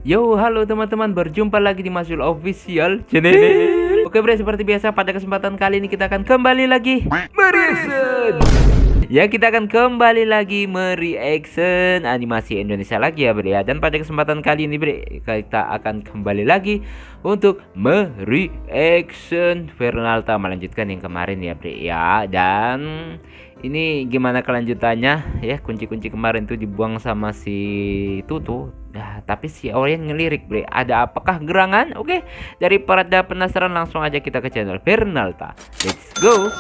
Yo, halo teman-teman, berjumpa lagi di Masul Official Channel. Oke bre, seperti biasa pada kesempatan kali ini kita akan kembali lagi mereaction. Ya, kita akan kembali lagi mereaction animasi Indonesia lagi ya bre ya. Dan pada kesempatan kali ini bre, kita akan kembali lagi untuk mereaction Fernalta, melanjutkan yang kemarin ya bre ya. Dan ini gimana kelanjutannya ya, kunci-kunci kemarin tuh dibuang sama si Tutu. Nah, tapi si Orion ngelirik bre, ada apakah gerangan? Oke, daripada penasaran langsung aja kita ke channel Fernalta. Let's go.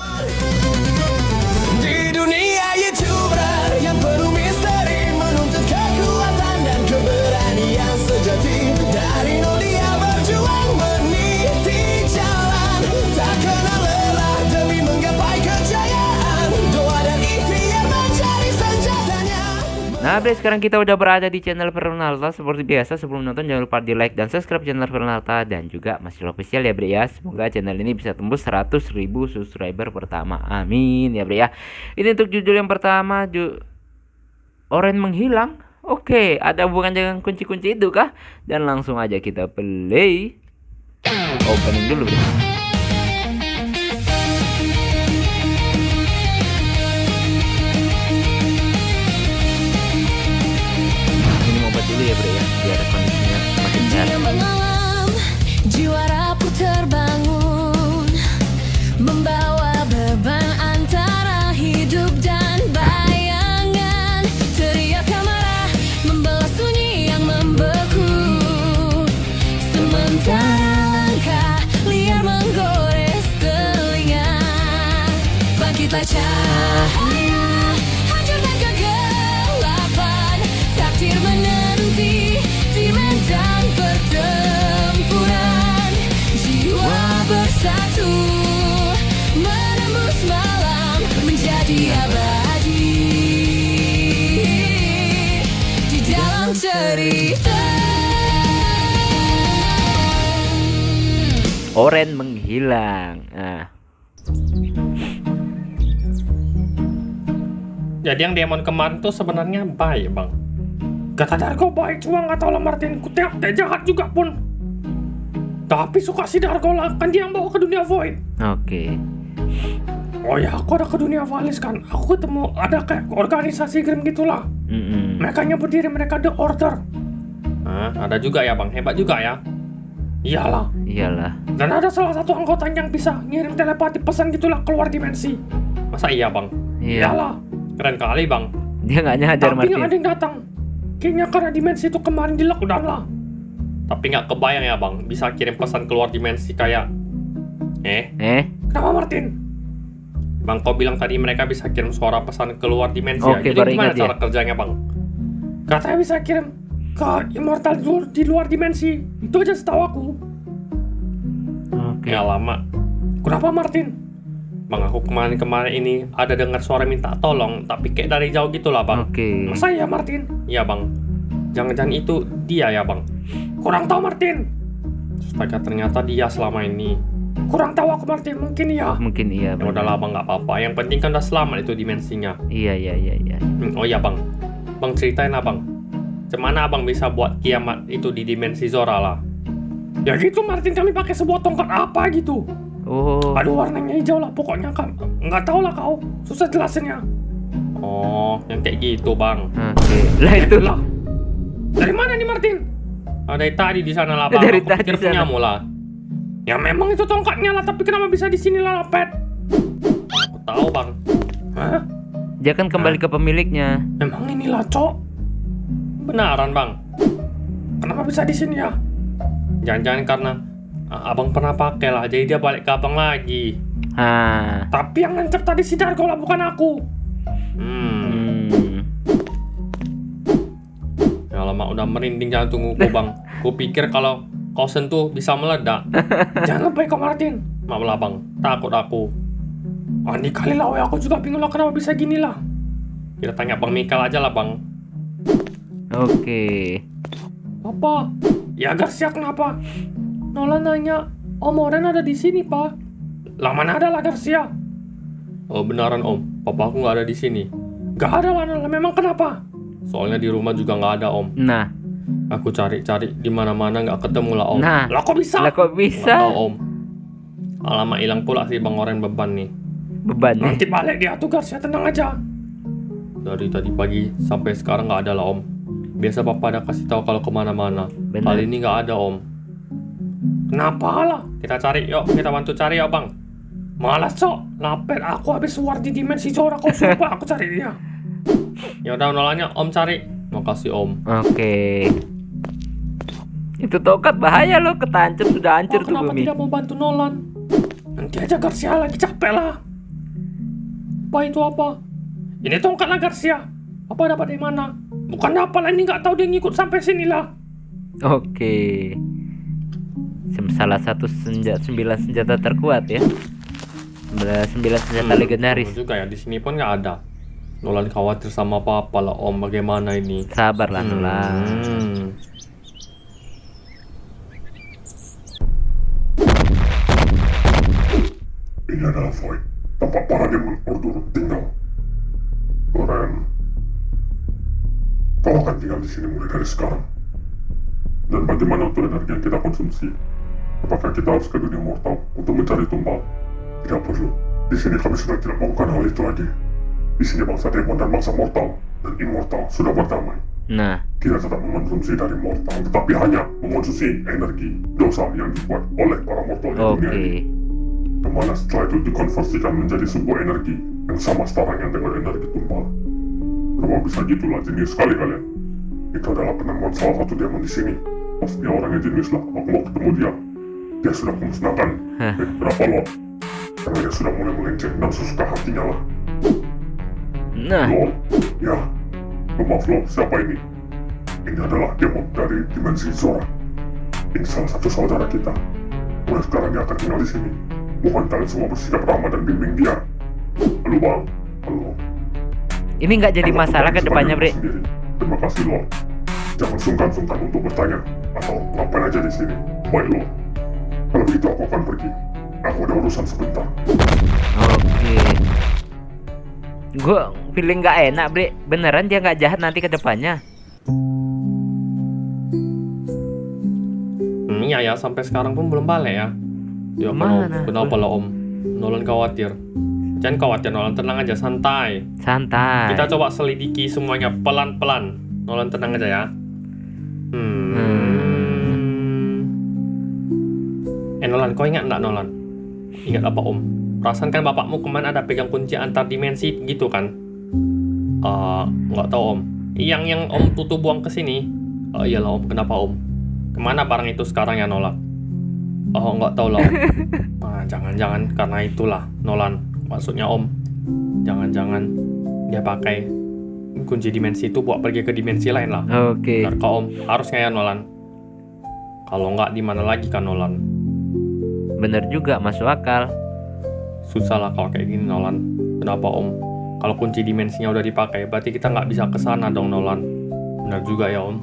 Di dunia YouTuber yang penuh misteri, menuntut kekuatan dan keberanian sejati. Dari nol dia berjuang meniti jalan, tak kenal lelah demi menggapai kejayaan. Doa dan ikhtiar menjadi senjatanya. Nah bre, sekarang kita udah berada di channel Fernalta. Seperti biasa, sebelum nonton jangan lupa di like dan subscribe channel Fernalta dan juga Masul Official ya bre ya. Semoga channel ini bisa tembus 100.000 subscriber pertama, amin ya bre ya. Ini untuk judul yang pertama, Oren menghilang. Oke, ada hubungan dengan kunci-kunci itu kah? Dan langsung aja kita play. Opening dulu bre. Minum obat dulu ya bre ya, biar kondisinya makin sehat. Dia mengalam, jiwa rapuh terbangun, membawa beban antara hidup dan bayangan. Teriak amarah, membelah sunyi yang membeku. Sementara langkah liar menggores telinga. Bangkitlah cahaya, hancurkan kegelapan. Takdir menanti di medan pertempuran. Jiwa bersatu menembus malam menjadi abadi di dalam cerita. Oren menghilang. Nah, Jadi yang Demon kemarin tuh sebenarnya baik bang. Kata Dargo baik, cuma nggak tahu lah Martin Kutiak teh jahat juga pun. Tapi suka si Dargo lah, kan dia yang bawa ke dunia Void. oke. Oh ya, aku ada ke dunia Valis kan. Aku ketemu ada kayak organisasi game gitulah. Mereka nyebut diri mereka The Order. Ada juga ya bang, hebat juga ya. Iyalah. Iyalah. Dan ada salah satu anggota yang bisa ngirim telepati pesan gitulah keluar dimensi. Masa iya bang? Iya. Iyalah. Keren kali bang. Dia nggak nyadar Tapi nggak Martin. ada yang datang. Kayaknya karena dimensi itu kemarin di lockdown lah. Tapi nggak kebayang ya bang, bisa kirim pesan keluar dimensi kayak Kenapa Martin? Bang, kau bilang tadi mereka bisa kirim suara pesan keluar dimensi ya. Oke, Jadi baru gimana ingat ya. cara kerjanya bang? Katanya bisa kirim ke immortal di luar dimensi. Itu aja setahu aku. Oke. Ya lama. Kenapa Martin? Bang, aku kemarin ini ada dengar suara minta tolong, tapi kayak dari jauh gitu lah bang. Oke. Masa ya Martin? Iya bang. Jangan-jangan itu dia ya bang. Kurang tahu Martin. Astaga, ternyata dia selama ini. Kurang tahu aku Martin, mungkin ya. Mungkin iya. Ya udahlah bang, nggak apa-apa. Yang penting kan udah selamat itu dimensinya. Iya. Oh iya bang. Bang ceritain abang. Cemana abang bisa buat kiamat itu di dimensi Zora lah? Ya gitu Martin, kami pakai sebuah tongkat apa gitu. Oh. Aduh, warnanya hijau lah pokoknya kan. Nggak tahu lah kau. Susah jelasinnya. Oh, yang kayak gitu bang. Oke. Lah itu. Lah. Dari mana nih Martin? Dari tadi di sana lah bang. Dari Aku tadi pikir di sana. punyamu lah. Ya memang itu tongkatnya lah, tapi kenapa bisa di sini lah Pet? Aku tahu bang. Hah? Dia kan kembali ke pemiliknya. Memang inilah cok. Benaran bang. Kenapa bisa di sini ya? Jangan-jangan karena abang pernah pakai lah, jadi dia balik ke abang lagi. Tapi yang nancep tadi si Dargo lah, bukan aku. Ya lama udah merinding jantungku bang. Ku pikir kalau kau sentuh bisa meledak. Jangan lebay kau Martin. Maaf lah bang, takut aku. Ini kali lah, aku juga bingung lah kenapa bisa gini lah. Kita tanya Bang Mikal aja lah bang. Oke. Apa? Ya Garcia kenapa? Nolan nanya, Om Oren ada di sini pak. Lah mana ada lah Garcia? Oh benaran om, papa aku nggak ada di sini. Gak ada lah Nolan, memang kenapa? Soalnya di rumah juga nggak ada om. Nah, Aku cari-cari di mana-mana nggak ketemu lah om. Nah. Lah kok bisa? Lah kok bisa? Nggak tahu om. Alamak hilang pula si Bang Oren beban nih. Beban nih. Nanti balik dia tuh Garcia, tenang aja. Dari tadi pagi sampai sekarang nggak ada lah om. Biasa papa ada kasih tahu kalau kemana-mana. Benar. Kali ini nggak ada om. Kenapa lah? Kita cari yuk, kita bantu cari ya bang. Malas cok, lapar aku habis suar di dimensi Zora kau sumpah aku cari dia. Ya udah nolanya om cari. Makasih om. Oke. Itu tokat bahaya loh, ketancap sudah hancur tuh Kenapa bumi. tidak mau bantu Nolan? Nanti aja Garcia lagi capek lah. Apa itu apa? Ini tongkat lah Garcia. Apa dapat dari mana? Bukan apa lah ini nggak tahu dia ngikut sampai sini lah. Oke. Salah satu 9 senjata terkuat ya. 9 senjata legendaris. Betul juga ya di sini pun nggak ada. Nolan khawatir sama apa lah om. Bagaimana ini? Sabarlah Nolan. Ini adalah Void, tempat para demon Ordurut tinggal. Loren, kau akan tinggal di sini mulai dari sekarang. Dan bagaimana untuk energi yang kita konsumsi? Apakah kita harus ke dunia mortal untuk mencari tumbal? Tidak perlu. Di sini kami sudah tidak melakukan hal itu lagi. Di sini bangsa demon dan bangsa mortal dan immortal sudah berdamai. Nah, Kita tetap mengkonsumsi dari mortal, tetapi hanya mengkonsumsi energi dosa yang dibuat oleh para mortal di dunia ini. oke. Kemana setelah itu dikonversikan menjadi sebuah energi yang sama setaranya dengan energi tumbal. Kenapa bisa gitulah, jenius sekali kalian. Itu adalah penemuan salah satu demon di sini. Pas dia orangnya jenius lah, aku mau ketemu dia. Dia sudah memusnahkan berapa lot. Karena dia sudah mulai melenceng dan sesuka hatinya lah. Nah, Lord, ya, maaf Lord, siapa ini? Ini adalah demon dari dimensi Zora. Ini salah satu saudara kita. Mulai sekarang dia akan tinggal di sini. Mohon kalian semua bersikap ramah dan bimbing dia. Halo bang, halo. ini nggak jadi Karena masalah ke Tuhan depannya, sebagai Bre. sendiri. Terima kasih Lord. Jangan sungkan-sungkan untuk bertanya atau ngapain aja di sini. Baik Lord. Kalau begitu aku akan pergi. Aku ada urusan sebentar. Oke. Gue feeling nggak enak, Bre. Beneran dia nggak jahat nanti ke depannya. Iya ya, sampai sekarang pun belum balik ya. Ya Mana? kenapa lah om? Nolan khawatir. Jangan khawatir Nolan, tenang aja, santai. Santai. Kita coba selidiki semuanya pelan-pelan. Nolan tenang aja ya. Nolan, kau ingat enggak Nolan? Ingat apa om? Perasaan kan bapakmu kemarin ada pegang kunci antar dimensi gitu kan? Nggak tahu om. Yang om Tutu buang ke sini. Iyalah om, kenapa om? Kemana barang itu sekarang ya Nolan? Nggak tahu lah om. Jangan-jangan karena itulah Nolan. Maksudnya om, jangan-jangan dia pakai kunci dimensi itu buat pergi ke dimensi lain lah. Oke. Benar kah om? Harusnya ya Nolan. Kalau nggak di mana lagi kan Nolan? Bener juga, masuk akal. Susah lah kalau kayak gini Nolan. Kenapa om? Kalau kunci dimensinya udah dipakai, berarti kita nggak bisa kesana dong Nolan. Benar juga ya om.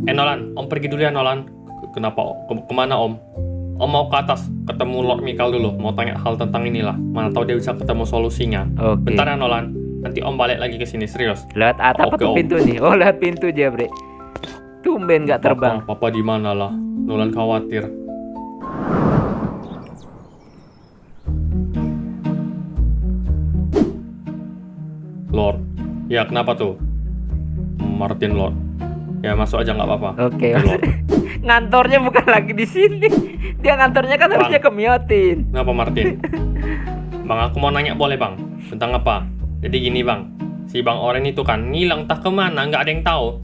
Nolan, om pergi dulu ya Nolan. Kenapa? Kemana om? Om mau ke atas, ketemu Lord Mikal dulu. Mau tanya hal tentang inilah. Mana tahu dia bisa ketemu solusinya. Oke. Bentar ya Nolan. Nanti om balik lagi ke sini, serius. Lewat atap Oke, atau Om. pintu nih? Oh, lewat pintu aja, Bre. Tumben nggak terbang. Papa di mana lah? Nolan khawatir. Lord, ya kenapa tuh? Martin Lord. Ya masuk aja nggak apa-apa. Oke. Lord. Ngantornya bukan lagi di sini. Dia ngantornya kan harusnya ke Miotin. Kenapa Martin? Bang, aku mau nanya boleh bang? Tentang apa? Jadi gini bang, si Bang Oren itu kan ngilang tak kemana, nggak ada yang tahu.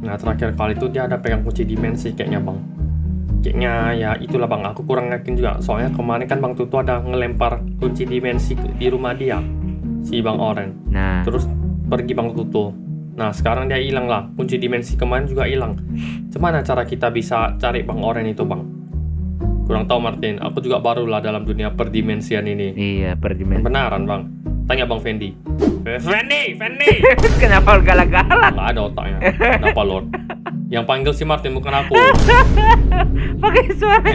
Nah terakhir kali itu dia ada pegang kunci dimensi kayaknya bang. Kayaknya ya itulah bang, aku kurang yakin juga. Soalnya kemarin kan Bang Tutu ada ngelempar kunci dimensi di rumah dia, si Bang Oren. Nah, Terus pergi Bang Tutu. Nah sekarang dia hilang lah, kunci dimensi kemarin juga hilang. Gimana cara kita bisa cari Bang Oren itu bang? Kurang tahu Martin, aku juga baru lah dalam dunia perdimensian ini. iya, perdimensi. Benaran bang, tanya Bang Fendi. Fendi! Kenapa galak-galak? Nggak ada otaknya. Kenapa Lord? Yang panggil si Martin bukan aku. Pakai suara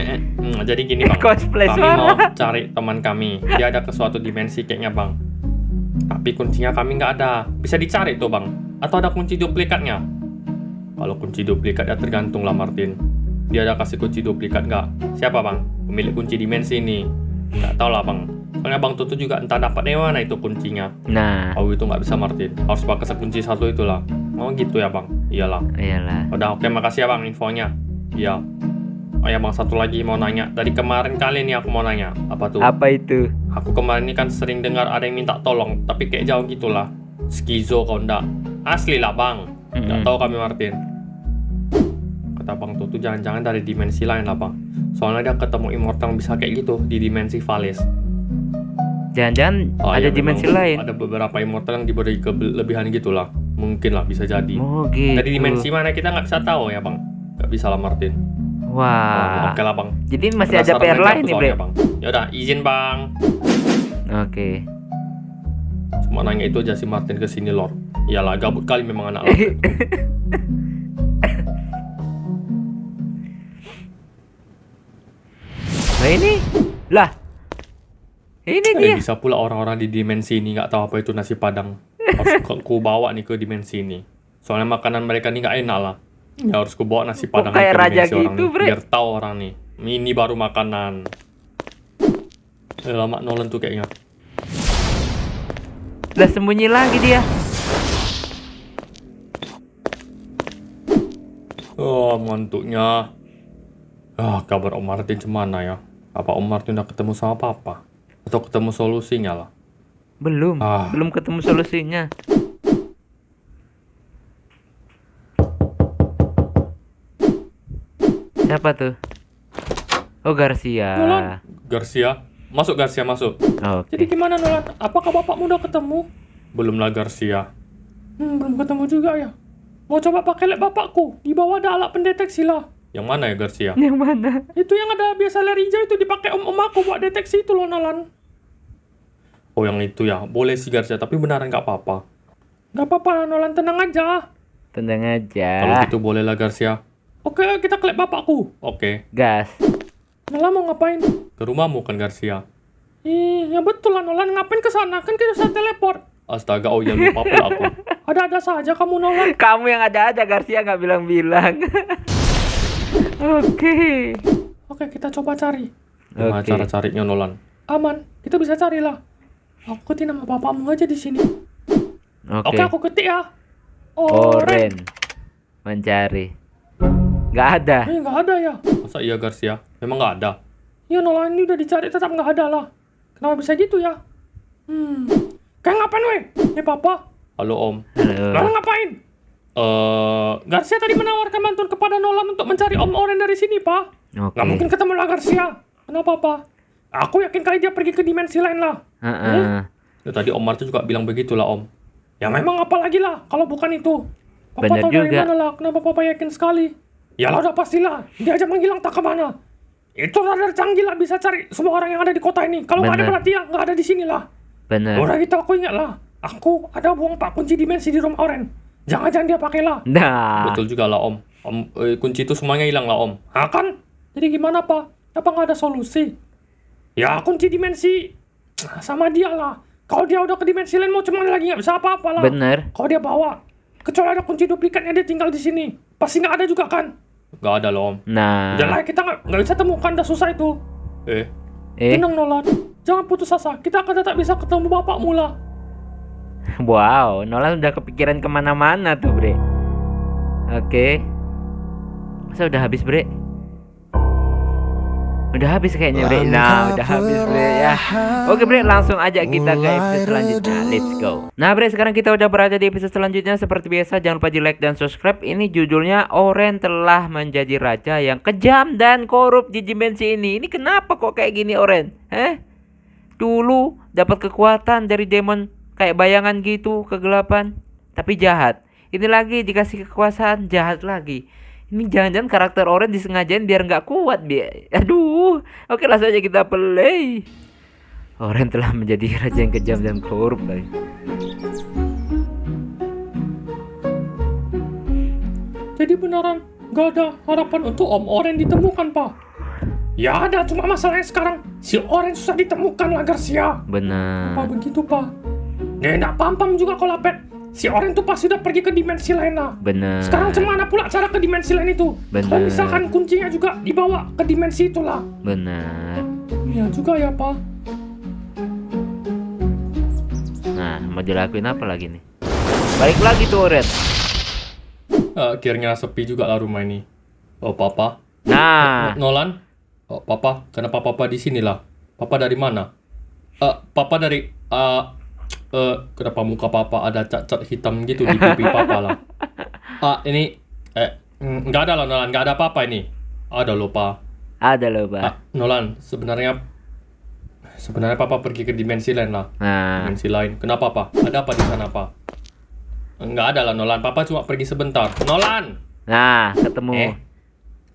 Jadi gini bang, cosplay kami suara. mau cari teman kami. Dia ada ke suatu dimensi kayaknya bang. Tapi kuncinya kami nggak ada. Bisa dicari tuh bang. Atau ada kunci duplikatnya? Kalau kunci duplikat ya tergantung lah Martin. Dia ada kasih kunci duplikat nggak? Siapa bang? Pemilik kunci dimensi ini? Nggak tahu lah bang. Soalnya bang Tutu juga entah dapat dari mana itu kuncinya. Nah, Oh itu nggak bisa Martin. Harus pakai kunci satu itulah. Oh gitu ya bang? Iyalah. iyalah. Udah oke, makasih ya bang infonya. Iya. Oh ya bang, satu lagi mau nanya. Dari kemarin kali nih aku mau nanya. Apa tuh? Apa itu? Aku kemarin ini kan sering dengar ada yang minta tolong, tapi kayak jauh gitulah. Skizo kau ndak? Asli lah bang. Nggak tahu kami Martin. Kata bang Tutu jangan-jangan dari dimensi lain lah bang. Soalnya dia ketemu immortal yang bisa kayak gitu di dimensi Valis. Jangan-jangan ada Ya, dimensi memang lain. Ada beberapa immortal yang diberi kelebihan gitulah. Mungkin lah bisa jadi. Oh gitu. Dari dimensi mana kita nggak bisa tahu ya bang. Nggak bisa lah Martin. Wah. Oke lah bang. Jadi masih ada Penasaran PR aja lain aku nih, soalnya, Bre. bang. Yaudah izin bang. Oke. Cuma nanya itu aja si Martin kesini lor. Iyalah gabut kali memang anak lor. Nah ini. Lah. Ini dia. Bisa pula orang-orang di dimensi ini nggak tahu apa itu nasi padang. Harus ku bawa nih ke dimensi ini. Soalnya makanan mereka ini nggak enak lah. Ya harus ku bawa nasi padang kayak ke raja dimensi orang gitu, nih. Bre? Biar tahu orang nih. Ini baru makanan. Lama Nolan tuh kayaknya. Lah sembunyi lagi dia. Oh mantuknya. Kabar Om Martin cemana ya? Apa Om Martin udah ketemu sama Papa? Atau ketemu solusinya lah? Belum. Ah. Belum ketemu solusinya. Siapa tuh? Oh, Garcia. Nolan, Garcia. Masuk Garcia, masuk. Oke. Jadi gimana Nolan? Apakah bapakmu udah ketemu? Belum lah Garcia. Belum ketemu juga ya. Mau coba pakai lab bapakku. Di bawah ada alat pendeteksi lah. Yang mana ya Garcia? Yang mana? Itu yang ada biasa layar hijau itu dipakai om aku buat deteksi itu loh Nolan. Oh yang itu ya. Boleh sih Garcia, tapi beneran nggak apa-apa. Nggak apa-apa lah Nolan, tenang aja. Tenang aja. Kalau gitu boleh lah Garcia. Oke, kita ke lab bapakku. Oke. Gas. Nolan mau ngapain? Ke rumahmu kan Garcia. Ya betul lah Nolan, ngapain ke sana? Kan kita bisa teleport. Astaga, oh ya lupa pula aku. Ada-ada saja kamu Nolan. Kamu yang ada-ada, Garcia nggak bilang-bilang. Oke. Oke, kita coba cari. Gimana Oke. cara carinya Nolan? Aman, kita bisa carilah. Aku ketik nama bapakmu aja di sini. Oke, Oke. aku ketik ya. Oren. Mencari. Nggak ada. Nggak ada ya. Masa iya Garcia? Memang nggak ada. Iya Nolan, ini udah dicari tetap nggak ada lah. Kenapa bisa gitu ya? Kayak ngapain weh? Papa. Halo Om. Halo. Nolan ngapain? Garcia tadi menawarkan bantuan kepada Nolan untuk mencari Om Oren dari sini, Pak. Oke. Nggak mungkin ketemu lah Garcia. Kenapa, Pak? Aku yakin kali dia pergi ke dimensi lain lah. Heeh. Ya, tadi Om Martin juga bilang begitulah, Om. Ya memang apa lagi lah kalau bukan itu. Papa Bener tahu dari juga. mana lah? Kenapa Papa yakin sekali? Ya lah udah pastilah. Dia aja menghilang tak kemana. Itu radar canggih lah, bisa cari semua orang yang ada di kota ini. Kalau nggak ada Bener. berarti ya nggak ada di sini lah. Bener. Udah gitu aku ingat lah. Aku ada buang pak kunci dimensi di rumah Oren. Jangan-jangan dia pakai lah. Nah. Betul juga lah Om. Kunci itu semuanya hilang lah Om. Kan? Jadi gimana Pak? Apa nggak ada solusi? Ya kunci dimensi sama dia lah. Kalau dia udah ke dimensi lain mau cuma lagi nggak bisa apa-apa lah. Bener. Kalau dia bawa, kecuali ada kunci duplikatnya dia tinggal di sini. Pasti nggak ada juga kan? Nggak ada loh Om. Nah. Jangan kita nggak bisa temukan, dah susah itu. Tenang Nolan, jangan putus asa. Kita akan tetap bisa ketemu bapakmu lah. Wow, Nolan udah kepikiran kemana-mana tuh, Bre. Oke. Masa udah habis, Bre? Udah habis kayaknya, Bre. Nah, udah habis, Bre, ya. Oke, Bre, langsung aja kita ke episode selanjutnya. Let's go. Nah, Bre, sekarang kita udah berada di episode selanjutnya. Seperti biasa, jangan lupa di like dan subscribe. Ini judulnya Oren telah menjadi raja yang kejam dan korup di dimensi ini. Ini kenapa kok kayak gini, Oren? Dulu dapat kekuatan dari demon kayak bayangan gitu, kegelapan, tapi jahat. Ini lagi dikasih kekuasaan, jahat lagi. Ini jangan-jangan karakter Oren disengajain biar nggak kuat, Aduh. Oke, langsung aja kita play. Oren telah menjadi raja yang kejam dan korup lagi. Jadi beneran nggak ada harapan untuk Om Oren ditemukan, Pak? Ya ada, cuma masalahnya sekarang si Oren susah ditemukan lah Garcia. Benar. Apa begitu, Pak? Nggak paham juga kalau Pet. si Oren tuh pasti udah pergi ke dimensi lain lah. Bener. Sekarang gimana pula cara ke dimensi lain itu? Bener. Kalau misalkan kuncinya juga dibawa ke dimensi itulah. Bener. Iya juga ya, Pak. Nah, mau dilakuin apa lagi nih? Balik lagi tuh Red. Akhirnya sepi juga lah rumah ini. Oh, Papa. Nah, Nolan? Oh, Papa, kenapa Papa di sini lah? Papa dari mana? Papa dari kenapa muka Papa ada cat-cat hitam gitu di pipi Papa lah? Ini nggak ada lah Nolan, nggak ada apa-apa ini. Ada loh, Pak. ada loh, Pak. Nolan, sebenarnya Papa pergi ke dimensi lain lah. Nah, Dimensi lain. Kenapa, Pak? Ada apa di sana, Pak? Nggak ada lah Nolan, Papa cuma pergi sebentar. Nolan! nah, ketemu.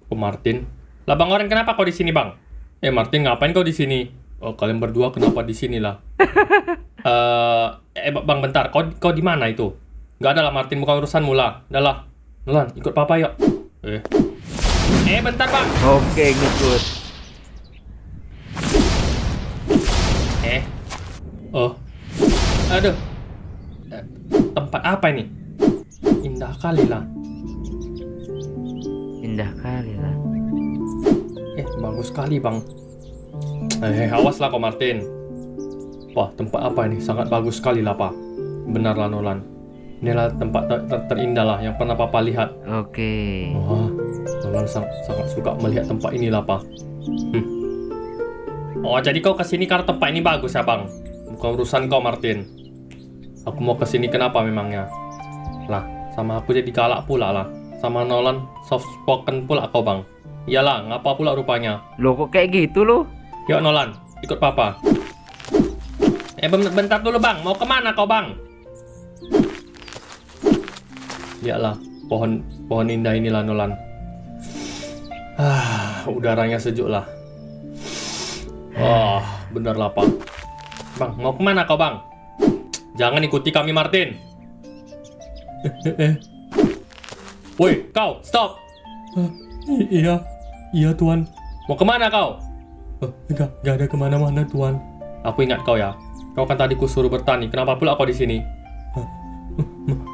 Oh, Martin. Lah Bang Oren, kenapa kau di sini, Bang? Martin, ngapain kau di sini? Oh, kalian berdua kenapa di sini lah? Bang, bentar. Kau di mana itu? Nggak ada lah, Martin. Bukan urusanmu lah. Udah lah. Nolan, ikut Papa yuk. Bentar, Bang. Oke, ngikut. Oh. Aduh. Tempat apa ini? Indah kali lah. Indah kali lah. Bagus sekali, Bang. Awas lah kau, Martin. Wah, tempat apa ini? Sangat bagus sekali lah, Pak. Benar lah, Nolan. Inilah tempat terindah lah yang pernah Papa lihat. Oke. Wah, Nolan sangat suka melihat tempat inilah, Pak. Oh, jadi kau kesini karena tempat ini bagus ya, Bang? Bukan urusan kau, Martin. Aku mau kesini kenapa memangnya? Lah, sama aku jadi galak pula lah. Sama Nolan, soft spoken pula kau, Bang. Iyalah, ngapa pula rupanya? Loh, kok kayak gitu loh? Yuk Nolan, ikut Papa. Bentar dulu, Bang. Mau kemana kau, Bang? Lihatlah, pohon indah inilah, Nolan. Udaranya sejuk lah. Wah, bener lah, Pak. Bang, mau kemana kau, Bang? Jangan ikuti kami, Martin. Woi, kau, stop. Iya, Tuan. Mau kemana kau? Gak ada kemana-mana, Tuan. Aku ingat kau ya. Kau kan tadi kusuruh bertani. Kenapa pula kau di sini?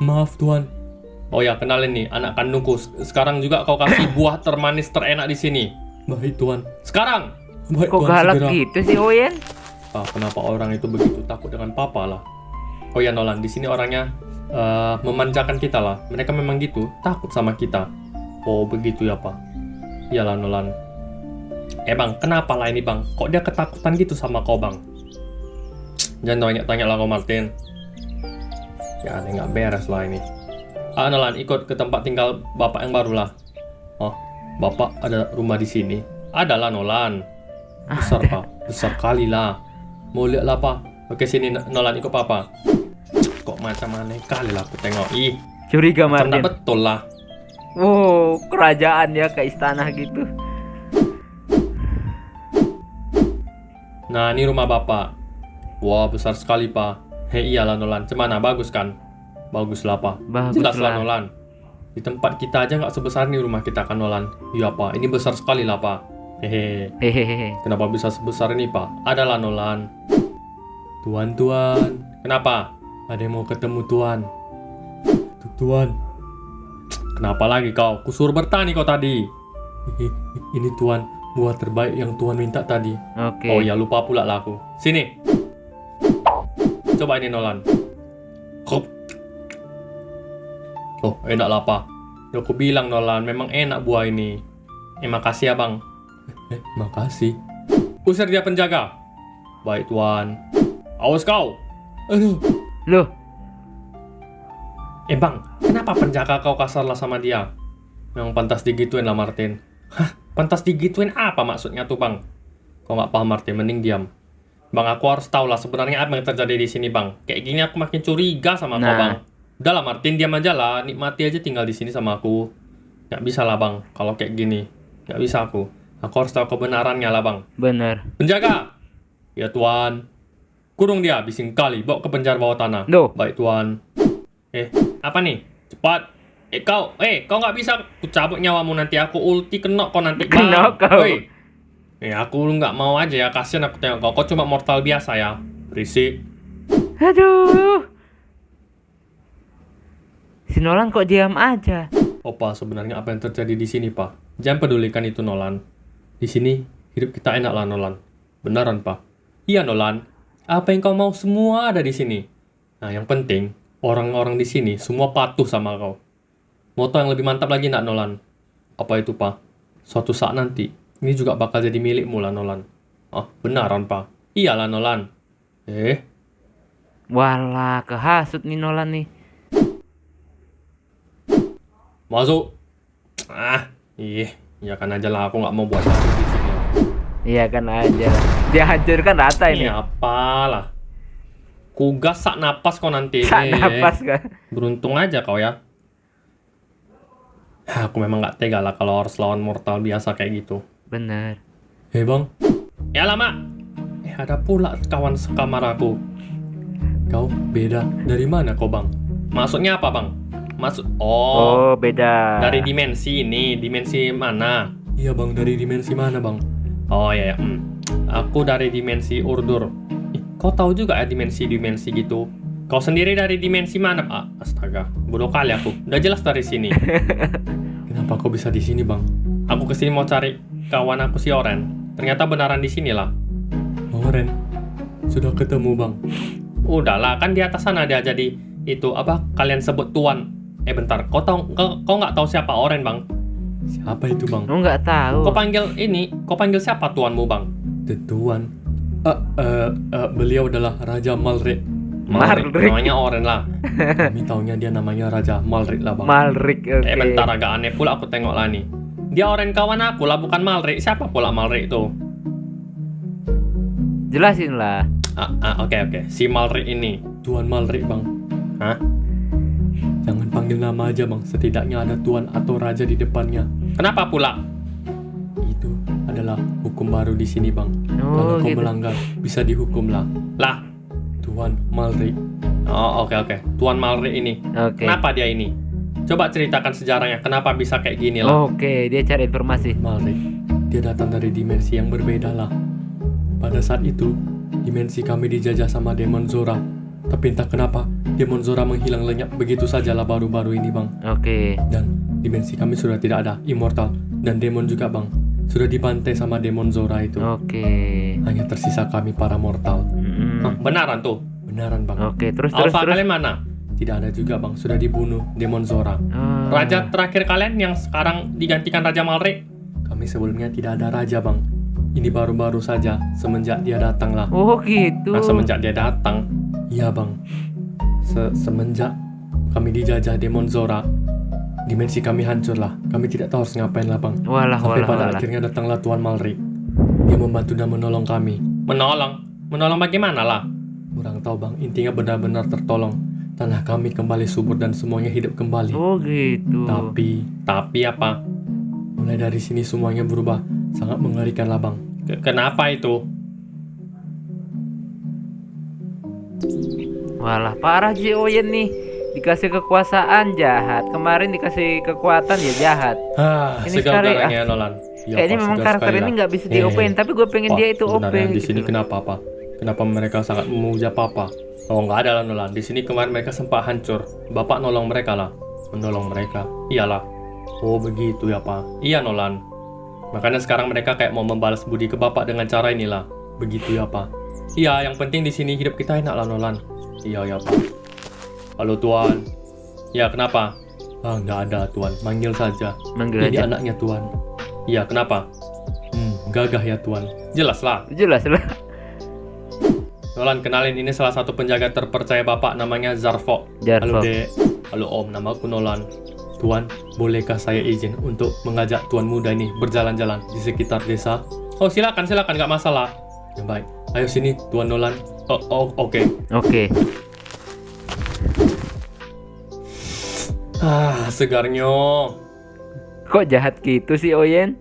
Maaf, Tuan. Oh ya, kenalin nih, anak kandungku. Sekarang juga kau kasih buah termanis terenak di sini. Baik, Tuan. Sekarang. Baik, Kok Tuan, galak segera. gitu sih, Oyen? Kenapa orang itu begitu takut dengan Papa lah? Oh ya, Nolan, di sini orangnya memanjakan kita lah. Mereka memang gitu, takut sama kita. Oh, begitu ya, Pak. Iyalah, Nolan. Bang, kenapa lah ini, Bang? Kok dia ketakutan gitu sama kau, Bang? Jangan tanya-tanya lah kau, Martin. Ya, ada nggak beres lah ini. Nolan, ikut ke tempat tinggal Bapak yang baru lah. Oh, Bapak ada rumah di sini? Ada lah, Nolan. Besar, Pak. Besar kali lah. Mau lihat lah, Pak. Oke, sini, Nolan, ikut Papa. Kok macam aneh kali lah aku tengok. Ih, Curiga, macam Martin. tak betul lah. Wow, kerajaan ya, kayak istana gitu. Nah, ini rumah Bapak. Wah, besar sekali, Pak. Iyalah, Nolan. Cemana? Bagus kan? Bagus lah, Pak. Bagus Jelas lah. lah, Nolan. Di tempat kita aja nggak sebesar nih rumah kita kan, Nolan. Iya, Pak. Ini besar sekali lah, Pak. Hehehe. Kenapa bisa sebesar ini, Pak? Adalah, Nolan. Tuan. Kenapa? Ada yang mau ketemu, Tuan. Tuan. Kenapa lagi kau? Kusuruh bertani kau tadi. Ini, Tuan. Buah terbaik yang Tuan minta tadi. Oke. Oh ya, lupa pula lah aku. Sini. Coba ini, Nolan. Hop. Oh, enak lah, Pak. Udah aku bilang, Nolan, memang enak buah ini. Makasih ya, Bang. Makasih. Usir dia penjaga. Baik, Tuan. Awas kau. Aduh. Loh, Bang, kenapa penjaga kau kasar lah sama dia? Memang pantas digituin lah, Martin. Hah? Pantas digituin apa maksudnya tuh, Bang? Kau nggak paham, Martin, mending diam. Bang, aku harus tahu lah sebenarnya apa yang terjadi di sini, Bang. Kayak gini aku makin curiga sama kau, Nah. Bang. Udah lah, Martin, diam aja lah. Nikmati aja tinggal di sini sama aku. Nggak bisa lah, Bang, kalau kayak gini. Nggak bisa aku. Aku harus tahu kebenarannya lah, Bang. bener. Penjaga! Ya, Tuan. Kurung dia, bising kali. Bawa ke penjara bawah tanah. Loh. Baik, Tuan. Apa nih? Cepat. Kau nggak bisa. Aku cabut nyawamu nanti. Aku ulti kena kau nanti. Kena Bang. kau. Aku nggak mau aja ya. Kasian aku tengok kau. Kau cuma mortal biasa ya. Berisik. Aduh. Si Nolan kok diam aja? Opa, sebenarnya apa yang terjadi di sini, Pak? Jangan pedulikan itu, Nolan. Di sini, hidup kita enak lah, Nolan. Beneran, Pak? Iya, Nolan. Apa yang kau mau semua ada di sini. Nah, yang penting, orang-orang di sini semua patuh sama kau. Moto yang lebih mantap lagi, nak, Nolan? Apa itu, Pak? Suatu saat nanti, ini juga bakal jadi milikmu lah, Nolan. Ah, beneran, Pak? Iyalah, Nolan. Walah, kehasut nih Nolan nih. Masuk. Iya kan aja lah, aku nggak mau buat apa di sini lah. Iya kan aja lah. Dia hancurkan rata ini. Ini apalah. Kugas sak napas kau nanti. Sak napas kan. Beruntung aja kau ya. Aku memang nggak tega lah kalau harus lawan mortal biasa kayak gitu. Bener. Bang. Ya lama. Ada pula kawan sekamar aku. Kau beda dari mana kau, Bang? Maksudnya apa, Bang? Oh, beda. Dari dimensi ini, dimensi mana? Iya, Bang, dari dimensi mana, Bang? Oh iya, aku dari dimensi Urdur. Kau tahu juga ya dimensi-dimensi gitu? Kau sendiri dari dimensi mana, Pak? Astaga, bodoh kali aku. Udah jelas dari sini. Kenapa kau bisa di sini, Bang? Aku kesini mau cari kawan aku si Oren. Ternyata benaran di sini lah. Oren, sudah ketemu, Bang. Udahlah, kan di atas sana dia jadi itu apa? Kalian sebut tuan. Bentar, kau nggak tahu siapa Oren, Bang? Siapa itu, Bang? Lu nggak tahu. Kau panggil siapa tuanmu, Bang? Tuan. Beliau adalah Raja Malrik. Malrik. Namanya Oren lah. Kami taunya dia namanya Raja Malrik lah, Bang. Malrik, oke. Bentar, agak aneh pula aku tengok lah nih. Dia Oren kawan aku lah, bukan Malrik. Siapa pula Malrik itu? Jelasin lah. Oke. Si Malrik ini. Tuan Malrik, Bang. Hah? Jangan panggil nama aja, Bang. Setidaknya ada tuan atau raja di depannya. Kenapa pula? Itu adalah hukum baru di sini, Bang. Kalau kau gitu. melanggar, bisa dihukum lah. Lah, Tuan Malrik. Oh, oke. Tuan Malrik ini. Oke. Kenapa dia ini? Coba ceritakan sejarahnya. Kenapa bisa kayak gini lah? Oke, dia cari informasi. Malrik, dia datang dari dimensi yang berbeda lah. Pada saat itu, dimensi kami dijajah sama Demon Zora. Tapi entah kenapa, Demon Zora menghilang lenyap begitu saja lah baru-baru ini, Bang. Oke. Dan dimensi kami sudah tidak ada, immortal. Dan Demon juga, Bang. Sudah dibantai sama Demon Zora itu. Oke. Hanya tersisa kami para mortal. Benaran tuh? Benaran, Bang. Oke, terus. Alpha kalian mana? Tidak ada juga, Bang. Sudah dibunuh Demon Zora. Raja terakhir kalian yang sekarang digantikan Raja Malrik? Kami sebelumnya tidak ada raja, Bang. Ini baru-baru saja, semenjak dia datang lah. Oh gitu. Nah, semenjak dia datang, iya, Bang. Semenjak kami dijajah Demon Zora, dimensi kami hancur lah. Kami tidak tahu harus ngapain lah, Bang. Sampai pada akhirnya datanglah Tuan Malrik. Dia membantu dan menolong kami. Menolong? Menolong bagaimana lah? Kurang tahu, Bang. Intinya benar-benar tertolong. Tanah kami kembali subur dan semuanya hidup kembali. Oh gitu. Tapi apa? Mulai dari sini semuanya berubah. Sangat mengerikan lah, Bang. Kenapa itu? Walah, parah Ji Oyen nih. Dikasih kekuasaan jahat. Kemarin dikasih kekuatan ya jahat. Ini sekali ya, Nolan. Ya, kayaknya memang karakter ini nggak bisa di-OP-in, tapi gue pengen dia itu OP. Di gitu. sini kenapa, Pak? Kenapa mereka sangat memuja Papa? Oh, nggak ada lah, Nolan. Di sini kemarin mereka sempat hancur. Bapak nolong mereka lah. Menolong mereka. Iyalah. Oh, begitu ya, Pak. Iya, Nolan. Makanya sekarang mereka kayak mau membalas budi ke Bapak dengan cara inilah. Begitu ya, Pak. Iya, yang penting di sini hidup kita enak lah, Nolan. Iya, ya, Pak. Halo, Tuan. Ya, kenapa? Nggak ada, Tuan. Manggil saja. Manggil Ini aja. anaknya, Tuan. Iya, kenapa? Gagah ya, Tuan. Jelas lah. Jelas lah. Nolan, kenalin, ini salah satu penjaga terpercaya Bapak, namanya Zarfok. Halo, Dek. Halo, Om. Nama aku Nolan. Tuan, bolehkah saya izin untuk mengajak Tuan muda ini berjalan-jalan di sekitar desa? Oh, silakan, nggak masalah. Ya, baik. Ayo sini, Tuan Nolan. Oke. Oke. Segarnya. Kok jahat gitu sih Oyen?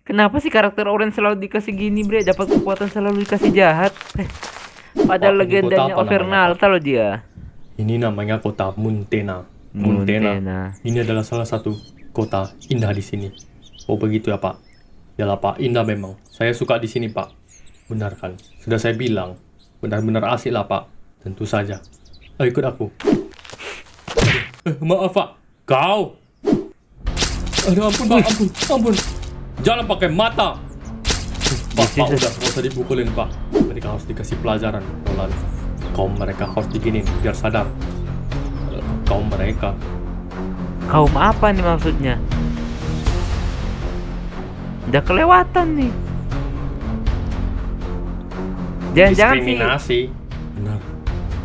Kenapa sih karakter Oren selalu dikasih gini, bre? Dapat kekuatan selalu dikasih jahat. Padahal Ini legendanya kota apa Overnalta loh dia. Ini namanya kota Muntena. Ini adalah salah satu kota indah di sini. Oh, begitu ya, Pak? Yalah, Pak, indah memang. Saya suka di sini, Pak. Benar kan? Sudah saya bilang. Benar-benar asik lah, Pak. Tentu saja. Ayo ikut aku. Maaf Pak, kau. Aduh ampun Pak, ampun. Jangan pakai mata. Pak, udah nggak usah dipukulin Pak. Mereka harus dikasih pelajaran. Nolan, kaum mereka harus diginin biar sadar. Kaum mereka. Kaum apa nih maksudnya? Udah kelewatan nih. Jangan-jangan sih. Diskriminasi. Benar.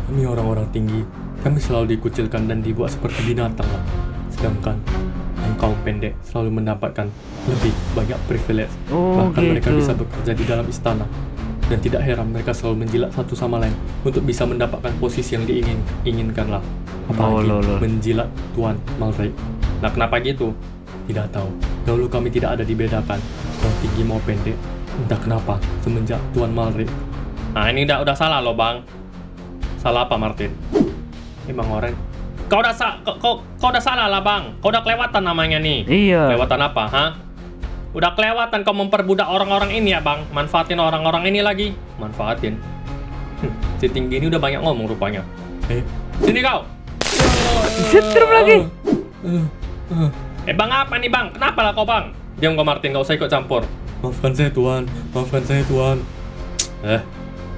Kami orang-orang tinggi. Kami selalu dikucilkan dan dibuat seperti binatang lah. Sedangkan yang kaum pendek selalu mendapatkan lebih banyak privilege. Bahkan mereka gitu. bisa bekerja di dalam istana. Dan tidak heran mereka selalu menjilat satu sama lain untuk bisa mendapatkan posisi yang diinginkan lah. Apalagi menjilat Tuan Malray. Nah kenapa gitu? Tidak tahu. Dahulu kami tidak ada dibedakan mau tinggi mau pendek. Entah kenapa semenjak Tuan Malray. Nah ini udah salah loh bang. Salah apa Martin? Emang orang. Kau udah salah lah bang. Kau udah kelewatan namanya nih. Iya. Kelewatan apa? Hah? Udah kelewatan kau memperbudak orang-orang ini ya bang. Manfaatin orang-orang ini lagi. Manfaatin. Si tinggi ini udah banyak ngomong rupanya. Sini kau. Setrum lagi. Bang apa nih bang? Kenapa lah kau bang? Diam kau Martin, gak usah ikut campur. Maafkan saya tuan.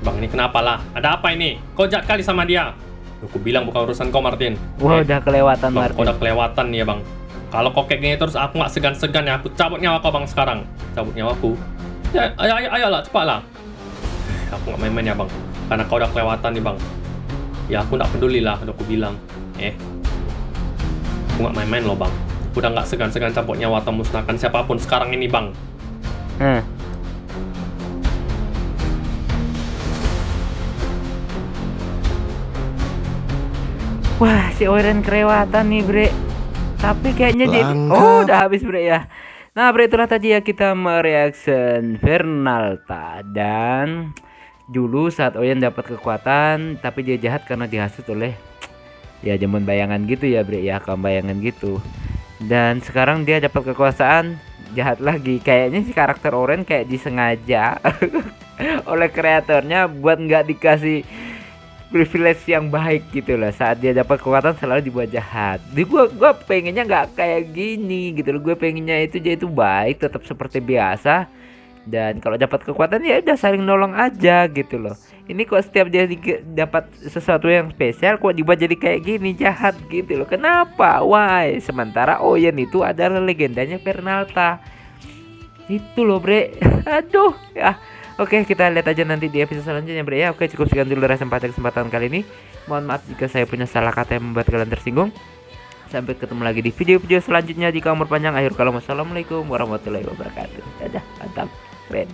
Bang ini kenapa lah? Ada apa ini? Kau jahat kali sama dia. Aku bilang bukan urusan kau Martin. Wah udah kelewatan Bang, Martin. kau udah kelewatan nih ya bang. Kalau kau kayak gini terus aku gak segan-segan ya. Aku cabut nyawa kau bang sekarang. Cabut nyawaku. Ya ayolah cepatlah. Aku gak main-main ya bang. Karena kau udah kelewatan nih bang. Ya aku gak peduli lah. Udah aku bilang. Aku gak main-main loh bang. Aku udah gak segan-segan cabut nyawa atau musnahkan siapapun sekarang ini bang. Wah, si Oren kelewatan nih, Bre. Tapi kayaknya jadi udah habis, Bre ya. Nah, Bre, itulah tadi ya kita mereaction Vernalta. Dan dulu saat Oyen dapat kekuatan, tapi dia jahat karena dihasut oleh ya jaman bayangan gitu ya, Bre ya, kaum bayangan gitu. Dan sekarang dia dapat kekuasaan, jahat lagi. Kayaknya si karakter Oren kayak disengaja oleh kreatornya buat nggak dikasih privilege yang baik gitu loh. Saat dia dapat kekuatan selalu dibuat jahat. Di gua pengennya nggak kayak gini gitu loh. Gue pengennya itu dia itu baik, tetap seperti biasa. Dan kalau dapat kekuatan ya udah saling nolong aja gitu loh. Ini kok setiap dia dapat sesuatu yang spesial kok dibuat jadi kayak gini, jahat gitu loh. Kenapa? Why? Sementara Oyen itu adalah legendanya Vernalta. Itu loh, Bre. Aduh, ya. Oke, kita lihat aja nanti di episode selanjutnya, Bre ya. Oke, cukup sekian dulu kesempatan kali ini. Mohon maaf jika saya punya salah kata yang membuat kalian tersinggung. Sampai ketemu lagi di video-video selanjutnya. Jika umur panjang, akhir kalam, wassalamualaikum warahmatullahi wabarakatuh. Dadah, mantap, keren.